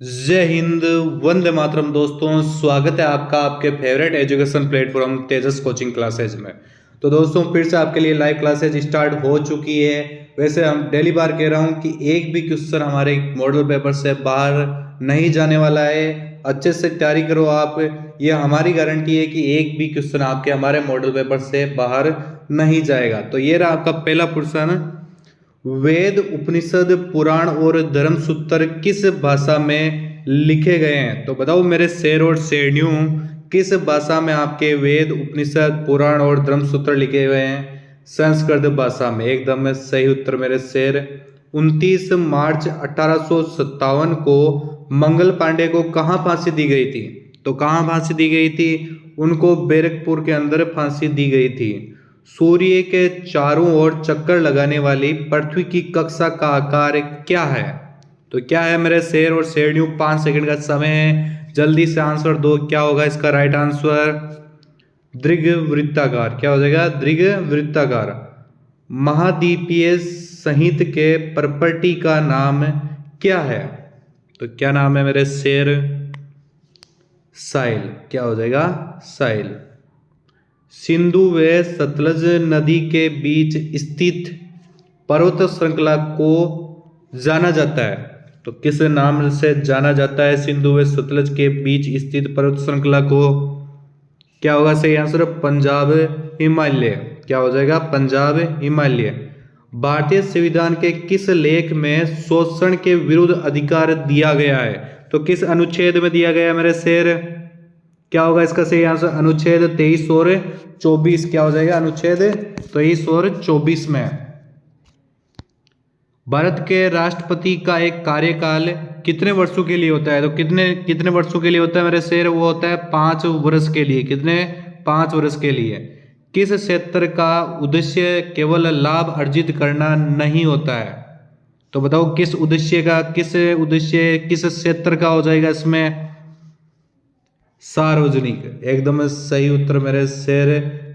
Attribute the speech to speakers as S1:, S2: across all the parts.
S1: जय हिंद। वंदे मातरम दोस्तों, स्वागत है आपका आपके फेवरेट एजुकेशन प्लेटफॉर्म तेजस कोचिंग क्लासेज में। तो दोस्तों फिर से आपके लिए लाइव क्लासेज स्टार्ट हो चुकी है। वैसे हम डेली बार कह रहा हूँ कि एक भी क्वेश्चन हमारे मॉडल पेपर से बाहर नहीं जाने वाला है। अच्छे से तैयारी करो आप, ये हमारी गारंटी है कि एक भी क्वेश्चन आपके हमारे मॉडल पेपर से बाहर नहीं जाएगा। तो ये रहा आपका पहला क्वेश्चन। वेद, उपनिषद, पुराण और धर्मसूत्र किस भाषा में लिखे गए हैं? तो बताओ मेरे शेर और शेरनियों, किस भाषा में आपके वेद, उपनिषद, पुराण और धर्मसूत्र लिखे हुए हैं? संस्कृत भाषा में। एकदम सही उत्तर मेरे शेर। 29 मार्च 1857 को मंगल पांडे को कहाँ फांसी दी गई थी? तो कहाँ फांसी दी गई थी? उनको बैरकपुर के अंदर फांसी दी गई थी। सूर्य के चारों ओर चक्कर लगाने वाली पृथ्वी की कक्षा का आकार क्या है? तो क्या है मेरे शेर और शेरनियों? 5 सेकंड का समय है, जल्दी से आंसर दो। क्या होगा इसका राइट आंसर? दीर्घ वृत्ताकार। क्या हो जाएगा? दीर्घ वृत्ताकार। महाद्वीपीय सहित के प्रॉपर्टी का नाम क्या है? तो क्या नाम है मेरे शेर? साइल। क्या हो जाएगा? साइल। सिंधु व सतलज नदी के बीच स्थित पर्वत श्रृंखला को जाना जाता है? तो किस नाम से जाना जाता है सिंधु व सतलज के बीच स्थित पर्वत श्रृंखला को? क्या होगा सही आंसर? पंजाब हिमालय। क्या हो जाएगा? पंजाब हिमालय। भारतीय संविधान के किस लेख में शोषण के विरुद्ध अधिकार दिया गया है? तो किस अनुच्छेद में दिया गया है मेरे शेर? क्या होगा इसका सही आंसर? अनुच्छेद 23 और 24। क्या हो जाएगा? अनुच्छेद 23 और 24 में। भारत के राष्ट्रपति का एक कार्यकाल कितने वर्षों के लिए होता है? तो कितने कितने वर्षों के लिए होता है मेरे शेर? वो होता है 5 वर्ष के लिए। कितने? 5 वर्ष के लिए। किस क्षेत्र का उद्देश्य केवल लाभ अर्जित करना नहीं होता है? तो बताओ किस उद्देश्य का, किस क्षेत्र का हो जाएगा इसमें? सार्वजनिक। एकदम सही उत्तर मेरे शेर।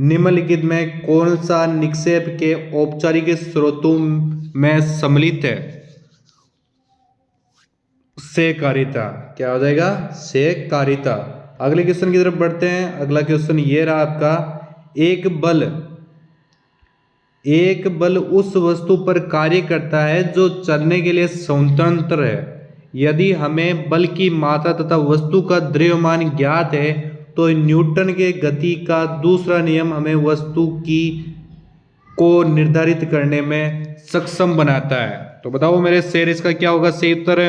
S1: निम्नलिखित में कौन सा निक्षेप के औपचारिक स्रोतों में सम्मिलित है? सहकारिता। क्या हो जाएगा? सहकारिता। अगले क्वेश्चन की तरफ बढ़ते हैं। अगला क्वेश्चन ये रहा आपका। एक बल उस वस्तु पर कार्य करता है जो चलने के लिए स्वतंत्र है। यदि हमें बल की मात्रा तथा वस्तु का द्रव्यमान ज्ञात है तो न्यूटन के गति का दूसरा नियम हमें वस्तु की को निर्धारित करने में सक्षम बनाता है। तो बताओ मेरे शेर इसका क्या होगा सही उत्तर?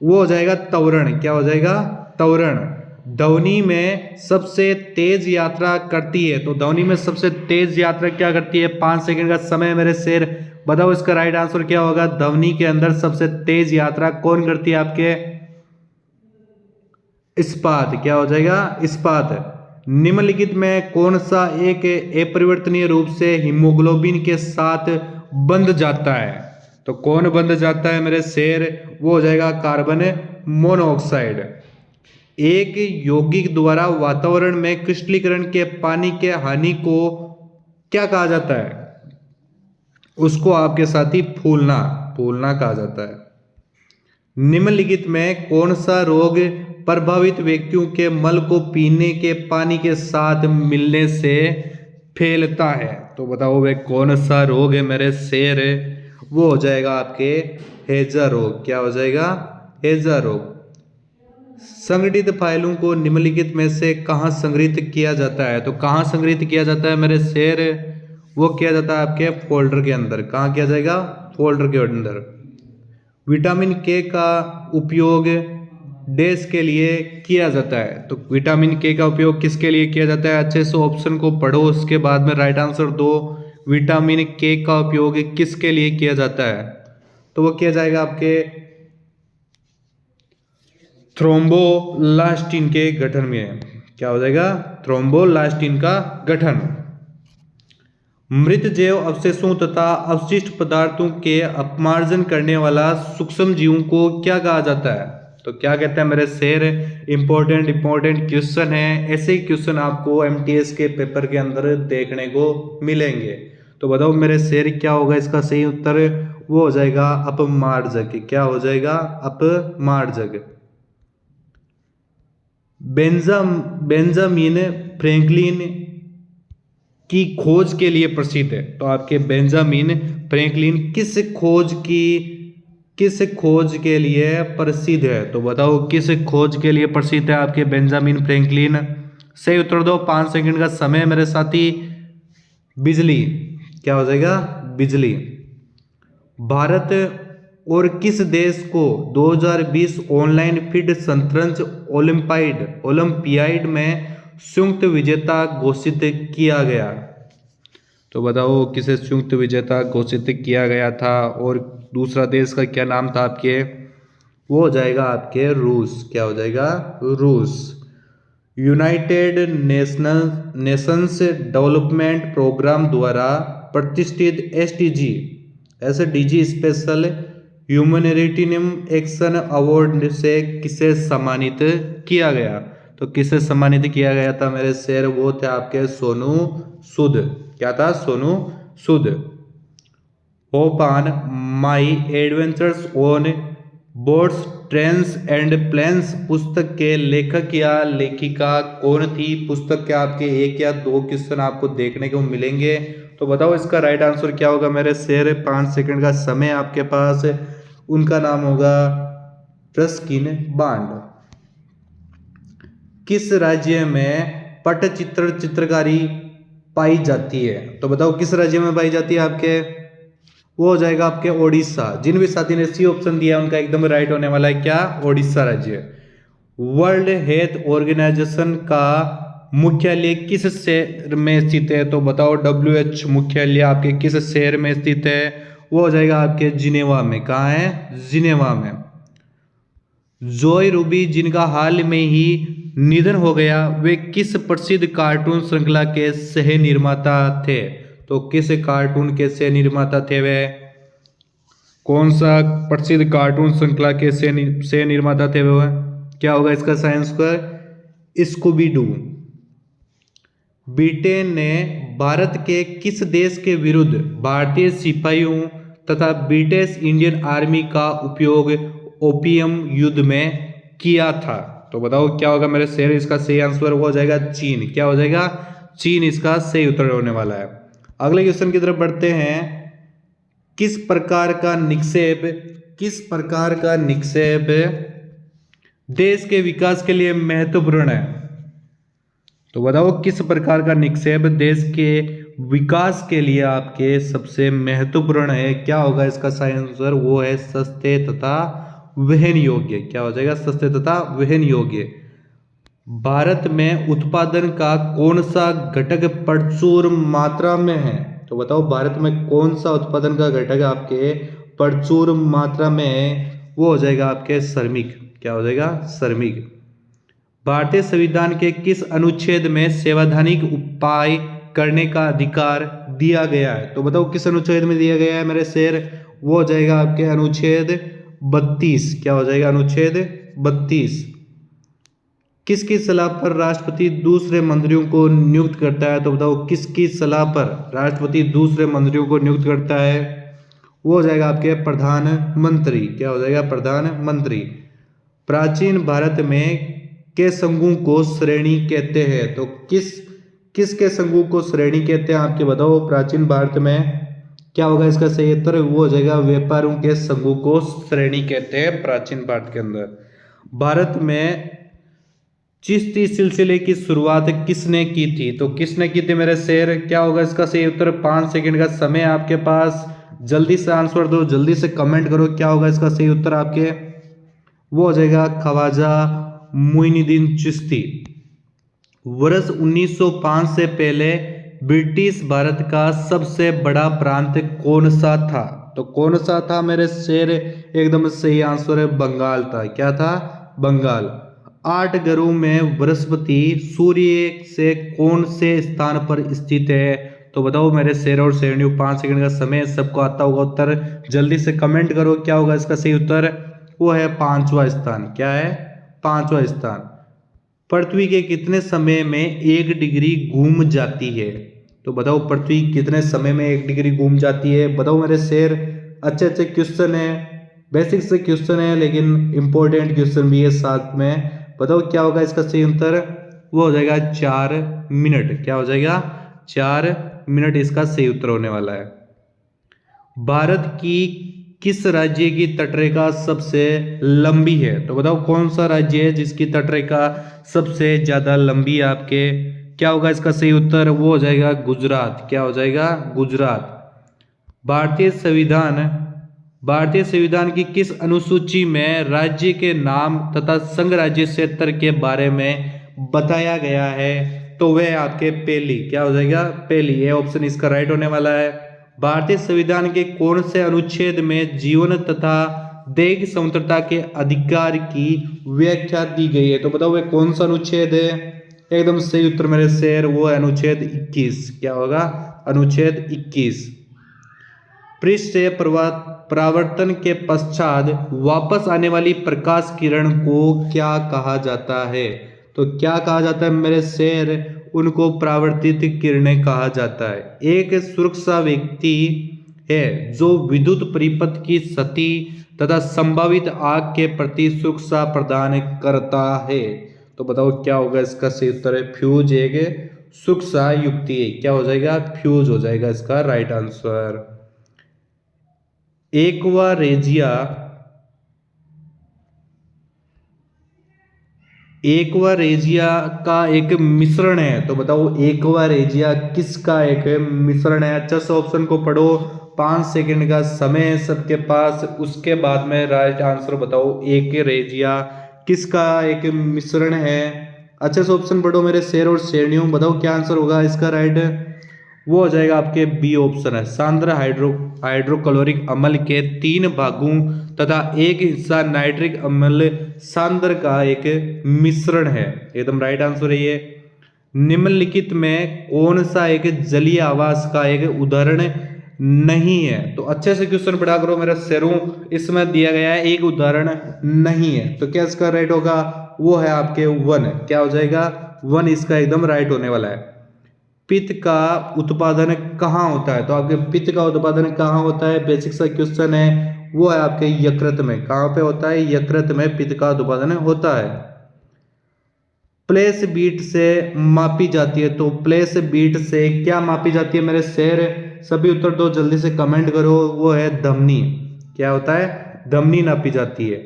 S1: वो हो जाएगा त्वरण। क्या हो जाएगा? त्वरण। ध्वनि में सबसे तेज यात्रा करती है। तो ध्वनि में सबसे तेज यात्रा क्या करती है? 5 सेकंड का समय है मेरे शेर। बताओ इसका राइट आंसर क्या होगा? ध्वनि के अंदर सबसे तेज यात्रा कौन करती है आपके? इस्पात। क्या हो जाएगा? इस्पात। निम्नलिखित में कौन सा एक अपरिवर्तनीय रूप से हीमोग्लोबिन के साथ बंध जाता है? तो कौन बंध जाता है मेरे शेर? वो हो जाएगा कार्बन मोनोऑक्साइड। एक यौगिक द्वारा वातावरण में क्रिस्टलीकरण के पानी के हानि को क्या कहा जाता है? उसको आपके साथी फूलना फूलना कहा जाता है। निम्नलिखित में कौन सा रोग प्रभावित व्यक्तियों के मल को पीने के पानी के साथ मिलने से फैलता है? तो बताओ वे कौन सा रोग है मेरे शेर? वो हो जाएगा आपके हैजा रोग। क्या हो जाएगा? हैजा रोग। संगठित फाइलों को निम्नलिखित में से कहाँ संग्रहित किया जाता है? तो कहाँ संग्रहित किया जाता है मेरे शेर? वो किया जाता है आपके फोल्डर के अंदर। कहाँ किया जाएगा? फोल्डर के अंदर। विटामिन के का उपयोग डैश के लिए किया जाता है। तो विटामिन के का उपयोग किसके लिए किया जाता है? अच्छे से ऑप्शन को पढ़ो, उसके बाद में राइट आंसर दो। विटामिन के का उपयोग किसके लिए किया जाता है? तो वो किया जाएगा आपके थ्रोम्बोलास्टिन के गठन में। क्या हो जाएगा? थ्रोम्बोलास्टिन का गठन। मृत जैव अवशेषों तथा अवशिष्ट पदार्थों के अपमार्जन करने वाला सूक्ष्म जीवों को क्या कहा जाता है? तो क्या कहते हैं मेरे शेर? इंपॉर्टेंट क्वेश्चन है। ऐसे ही क्वेश्चन आपको एमटीएस के पेपर के अंदर देखने को मिलेंगे। तो बताओ मेरे शेर क्या होगा इसका सही उत्तर? वो हो जाएगा अपमार्जक। क्या हो जाएगा? अपमार्जक। बेंजामिन फ्रैंकलिन की खोज के लिए प्रसिद्ध है। तो आपके बेंजामिन फ्रैंकलिन किस खोज के लिए प्रसिद्ध है? तो बताओ किस खोज के लिए प्रसिद्ध है आपके बेंजामिन फ्रैंकलिन? सही उत्तर दो, 5 सेकंड का समय मेरे साथी। बिजली। क्या हो जाएगा? बिजली। भारत और किस देश को 2020 ऑनलाइन फील्ड शतरंज ओलंपियाड में संयुक्त विजेता घोषित किया गया? तो बताओ किसे संयुक्त विजेता घोषित किया गया था और दूसरा देश का क्या नाम था आपके? वो हो जाएगा आपके रूस। क्या हो जाएगा? रूस। यूनाइटेड नेशंस डेवलपमेंट प्रोग्राम द्वारा प्रतिष्ठित SDG special humanitarian action award से किसे सम्मानित किया गया? तो किसे सम्मानित किया गया था मेरे शेर? वो थे आपके सोनू सूद। क्या था? Sonu Sood. Hop on my adventures on boats trains and planes पुस्तक के लेखक या लेखिका कौन थी? पुस्तक के आपके 1 या 2 क्वेश्चन आपको देखने को मिलेंगे। तो बताओ इसका राइट आंसर क्या होगा मेरे शेर? 5 सेकंड का समय आपके पास। उनका नाम होगा रस्किन बॉन्ड। किस राज्य में पटचित्र चित्रकारी पाई जाती है? तो बताओ किस राज्य में पाई जाती है आपके? वो हो जाएगा आपके ओडिशा। जिन भी साथी ने सी ऑप्शन दिया उनका एकदम राइट होने वाला है। क्या? ओडिशा राज्य। वर्ल्ड हेल्थ ऑर्गेनाइजेशन का मुख्यालय किस शहर में स्थित है? तो बताओ WHO मुख्यालय आपके किस शहर में स्थित है? वो हो जाएगा आपके जिनेवा में। कहाँ है? जिनेवा में। जॉय रूबी जिनका हाल में ही निधन हो गया, वे किस प्रसिद्ध कार्टून श्रृंखला के सह निर्माता थे? तो किस कार्टून के सह निर्माता थे वे? कौन सा प्रसिद्ध कार्टून श्रृंखला के सह निर्माता थे वे? क्या होगा इसका साइंस का? Scooby Doo. ब्रिटेन ने भारत के किस देश के विरुद्ध भारतीय सिपाहियों तथा ब्रिटिश इंडियन आर्मी का उपयोग ओपियम युद्ध में किया था? तो बताओ क्या होगा मेरे शेर? इसका सही आंसर हो जाएगा चीन। क्या हो जाएगा? चीन इसका सही उत्तर होने वाला है। अगले क्वेश्चन की तरफ बढ़ते हैं। किस प्रकार का निक्षेप देश के विकास के लिए महत्वपूर्ण है? तो बताओ किस प्रकार का निक्षेप देश के विकास के लिए आपके सबसे महत्वपूर्ण है? क्या होगा इसका सही आंसर? वो है सस्ते तथा वहन योग्य। क्या हो जाएगा? सस्ते तथा वहन योग्य। भारत में उत्पादन का कौन सा घटक प्रचुर मात्रा में है? तो बताओ भारत में कौन सा उत्पादन का घटक आपके प्रचुर मात्रा में है? वो हो जाएगा आपके श्रमिक। क्या हो जाएगा? श्रमिक। भारतीय संविधान के किस अनुच्छेद में संवैधानिक उपाय करने का अधिकार दिया गया है? तो बताओ किस अनुच्छेद में दिया गया है मेरे शेर? वो हो जाएगा आपके अनुच्छेद 32। क्या हो जाएगा? अनुच्छेद 32। किसकी सलाह पर राष्ट्रपति दूसरे मंत्रियों को नियुक्त करता है? तो बताओ किसकी सलाह पर राष्ट्रपति दूसरे मंत्रियों को नियुक्त करता है? वो हो जाएगा आपके प्रधानमंत्री। क्या हो जाएगा? प्रधानमंत्री। प्राचीन भारत में के संघों को श्रेणी कहते हैं? तो किसके संघों को श्रेणी कहते हैं आपके? बताओ प्राचीन भारत में। क्या होगा इसका सही उत्तर? वो हो जाएगा व्यापारियों के संघों को श्रेणी कहते हैं प्राचीन भारत के अंदर। भारत में चिश्ती सिलसिले की शुरुआत किसने की थी? तो किसने की थी मेरे शेर? क्या होगा इसका सही उत्तर? 5 सेकंड का समय आपके पास। जल्दी से आंसर दो, जल्दी से कमेंट करो। क्या होगा इसका सही उत्तर आपके? वो हो जाएगा ख्वाजा मुइनुद्दीन चिश्ती। वर्ष 1905 से पहले ब्रिटिश भारत का सबसे बड़ा प्रांत कौन सा था? तो कौन सा था मेरे शेर? एकदम सही आंसर है बंगाल था। क्या था? बंगाल। 8 ग्रहों में बृहस्पति सूर्य से कौन से स्थान पर स्थित है? तो बताओ मेरे शेर और शेरनियों। 5 सेकंड का समय। सबको आता होगा उत्तर, जल्दी से कमेंट करो। क्या होगा इसका सही उत्तर? वो है 5वां स्थान। क्या है? 5वां स्थान। पृथ्वी के कितने समय में 1 डिग्री घूम जाती है? तो बताओ पृथ्वी कितने समय में 1 डिग्री घूम जाती है? बताओ मेरे शेर। अच्छे अच्छे क्वेश्चन है, बेसिक से क्वेश्चन है, लेकिन इंपॉर्टेंट क्वेश्चन भी है साथ में। बताओ क्या होगा इसका सही उत्तर? वो हो जाएगा 4 मिनट। क्या हो जाएगा? 4 मिनट इसका सही उत्तर होने वाला है। भारत की किस राज्य की तटरेखा सबसे लंबी है? तो बताओ कौन सा राज्य है जिसकी तटरेखा सबसे ज्यादा लंबी है आपके? क्या होगा इसका सही उत्तर? वो हो जाएगा गुजरात। क्या हो जाएगा? गुजरात। भारतीय संविधान की किस अनुसूची में राज्य के नाम तथा संघ राज्य क्षेत्र के बारे में बताया गया है? तो वह आपके पहली। क्या हो जाएगा? पहली। ये ऑप्शन इसका राइट होने वाला है। भारतीय संविधान के कौन से अनुच्छेद में जीवन तथा देह की स्वतंत्रता के अधिकार की व्याख्या दी गई है? तो बताओ वह कौन सा अनुच्छेद है? एकदम सही उत्तर मेरे शेर, वो है अनुच्छेद 21। क्या होगा? अनुच्छेद 21। पृष्ठ से परावर्तन के पश्चात वापस आने वाली प्रकाश किरण को क्या कहा जाता है? तो क्या कहा जाता है मेरे शेर? उनको परावर्तित किरणें कहा जाता है। एक सुरक्षा व्यक्ति है जो विद्युत परिपथ की क्षति तथा संभावित आग के प्रति सुरक्षा प्रदान करता है। तो बताओ क्या होगा इसका सही उत्तर? है फ्यूज एक सुरक्षा युक्ति है। क्या हो जाएगा? फ्यूज हो जाएगा इसका राइट आंसर। एक्वारेजिया का एक मिश्रण है। तो बताओ एक्वारेजिया किसका एक मिश्रण है? अच्छा से ऑप्शन को पढ़ो। 5 सेकंड का समय है सबके पास, उसके बाद में राइट आंसर बताओ। एक्वारेजिया किसका एक मिश्रण है? अच्छे से ऑप्शन पढ़ो मेरे शेर और शेरनियों। बताओ क्या आंसर होगा इसका राइट? वो हो जाएगा आपके बी ऑप्शन है। सांद्र हाइड्रोक्लोरिक अम्ल के 3 भागों तथा एक हिस्सा नाइट्रिक अम्ल सांद्र का एक मिश्रण है। एकदम राइट आंसर है ये। निम्नलिखित में कौन सा एक जलीय आवास का एक उदाहरण नहीं है? तो अच्छे से क्वेश्चन पढ़ा करो मेरा शेरों। इसमें दिया गया है एक उदाहरण नहीं है, तो क्या इसका राइट होगा? वो है आपके 1। क्या हो जाएगा? 1 इसका एकदम राइट होने वाला है। पित्त का उत्पादन कहाँ होता है? तो आपके पित्त का उत्पादन कहाँ होता है? बेसिक सा क्वेश्चन है। वो है आपके यकृत में। कहाँ पे होता है? यकृत में पित्त का उत्पादन होता है। प्लेस बीट से मापी जाती है। तो प्लेस बीट से क्या मापी जाती है मेरे शेर? सभी उत्तर दो, जल्दी से कमेंट करो। वो है धमनी। क्या होता है? धमनी नापी जाती है।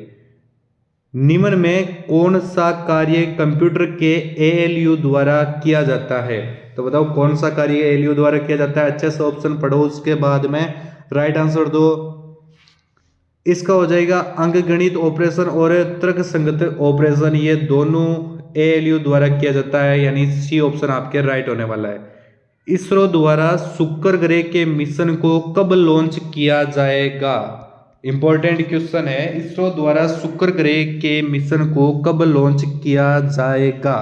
S1: निम्न में कौन सा कार्य कंप्यूटर के एएलयू द्वारा किया जाता है? तो बताओ कौन सा कार्य एएलयू द्वारा किया जाता है? अच्छे से ऑप्शन पढ़ो, उसके बाद में राइट आंसर दो। इसका हो जाएगा अंकगणित ऑपरेशन और तर्कसंगत ऑपरेशन। ये दोनों एएलयू द्वारा किया जाता है, यानी सी ऑप्शन आपके राइट होने वाला है। इसरो द्वारा शुक्र ग्रह के मिशन को कब लॉन्च किया जाएगा? इंपॉर्टेंट क्वेश्चन है। इसरो द्वारा शुक्र ग्रह के मिशन को कब लॉन्च किया जाएगा?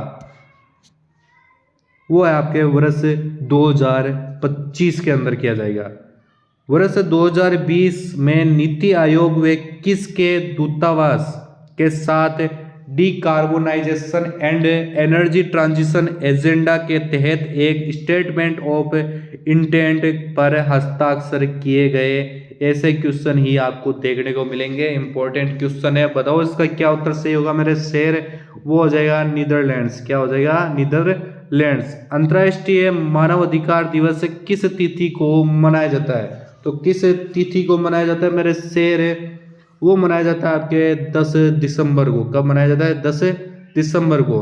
S1: वो है आपके वर्ष 2025 के अंदर किया जाएगा। वर्ष 2020 में नीति आयोग व किसके दूतावास के साथ decarbonisation and energy transition agenda के तहत एक स्टेटमेंट ऑफ इंटेंट पर हस्ताक्षर किए गए? ऐसे क्वेश्चन ही आपको देखने को मिलेंगे। इंपॉर्टेंट क्वेश्चन है। बताओ इसका क्या उत्तर सही होगा मेरे शेर? वो हो जाएगा नीदरलैंड्स। क्या हो जाएगा? नीदरलैंड्स। अंतर्राष्ट्रीय मानवाधिकार दिवस किस तिथि को मनाया जाता है? तो किस तिथि को मनाया जाता है मेरे शेर? वो मनाया जाता है आपके 10 दिसंबर को। कब मनाया जाता है? 10 दिसंबर को।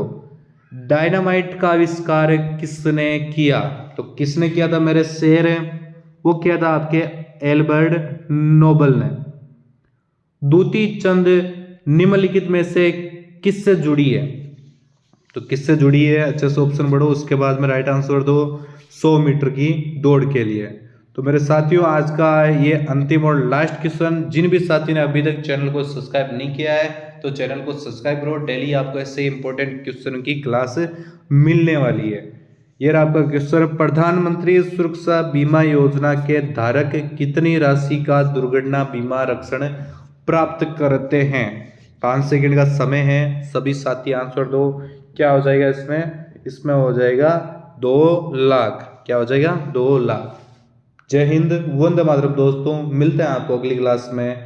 S1: डायनामाइट का आविष्कार किसने किया? तो किसने किया था मेरे शेर? वो किया था आपके एल्बर्ट नोबल ने। दूती चंद निम्नलिखित में से किससे जुड़ी है? तो किससे जुड़ी है? अच्छे से ऑप्शन पढ़ो, उसके बाद में राइट आंसर दो। 100 मीटर की दौड़ के लिए। तो मेरे साथियों आज का ये अंतिम और लास्ट क्वेश्चन। जिन भी साथियों ने अभी तक चैनल को सब्सक्राइब नहीं किया है तो चैनल को सब्सक्राइब करो। डेली आपको ऐसे इंपॉर्टेंट क्वेश्चन की क्लास मिलने वाली है। ये रहा आपका क्वेश्चन। प्रधानमंत्री सुरक्षा बीमा योजना के धारक कितनी राशि का दुर्घटना बीमा रक्षण प्राप्त करते हैं? 5 सेकंड का समय है, सभी साथी आंसर दो। क्या हो जाएगा इसमें? इसमें हो जाएगा 2 लाख। क्या हो जाएगा? 2 लाख। जय हिंद, वंदे मातरम दोस्तों। मिलते हैं आपको अगली क्लास में।